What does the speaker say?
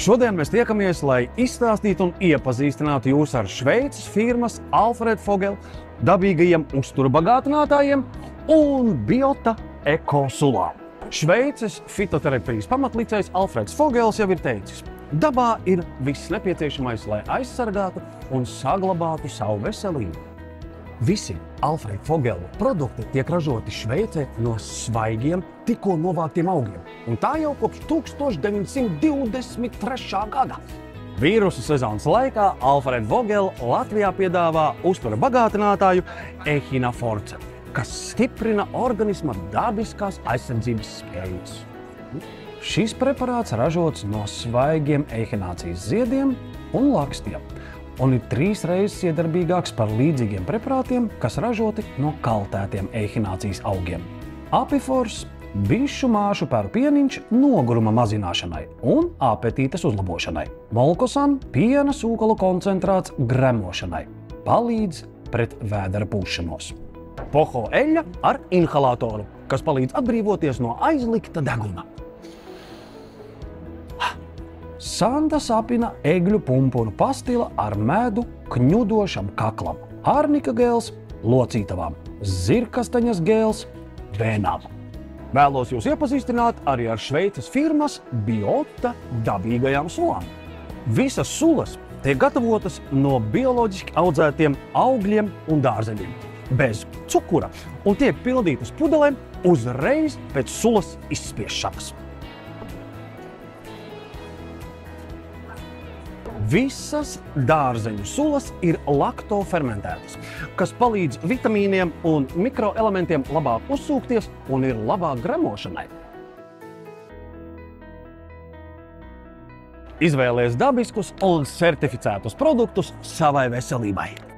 Šodien mēs tiekamies, lai izstāstītu un iepazīstinātu jūs ar Šveices firmas Alfred Vogel dabīgajiem uztura bagātinātājiem un Biota Eko sulām. Šveices fitoterapijas pamatlicējs Alfreds Vogels jau ir teicis: dabā ir viss nepieciešamais, lai aizsargātu un saglabātu savu veselību. Visi Alfreda Vogela produkti tiek ražoti Šveicē no svaigiem, tikko novāktiem augiem, un tā jau kopš 1923. gada. Vīrusu sezonas laikā Alfreda Vogela Latvijā piedāvā uztura bagātinātāju Echina Forte, kas stiprina organisma dabiskās aizsardzības spējas. Šis preparāts ražots no svaigiem ehinācijas ziediem un lakstiem, un ir 3 reizes iedarbīgāks par līdzīgiem preparātiem, kas ražoti no kaltētiem ehinācijas augiem. Apifors – bišu māšu pēru pieniņš noguruma mazināšanai un apetītes uzlabošanai. Molkosan – piena sūkalu koncentrāts gremošanai. Palīdz pret vēdera pūšanos. Poho eļļa ar inhalatoru, kas palīdz atbrīvoties no aizlikta deguna. Santa sapina egļu pumpuru pastila ar medu kņudošam kaklam, ārnika gēls locītavām, zirkastaņas gēls vēnām. Vēlos jūs iepazīstināt arī ar Šveices firmas Biota dabīgajām sulām. Visas sulas tiek gatavotas no bioloģiski audzētiem augļiem un dārzeņiem, bez cukura, un tiek pildītas pudelēm uzreiz pēc sulas izspiešanas. Visas dārzeņu sulas ir laktofermentētas, kas palīdz vitamīniem un mikroelementiem labāk uzsūkties un ir labāk gremošanai. Izvēlies dabiskus un certificētus produktus savai veselībai.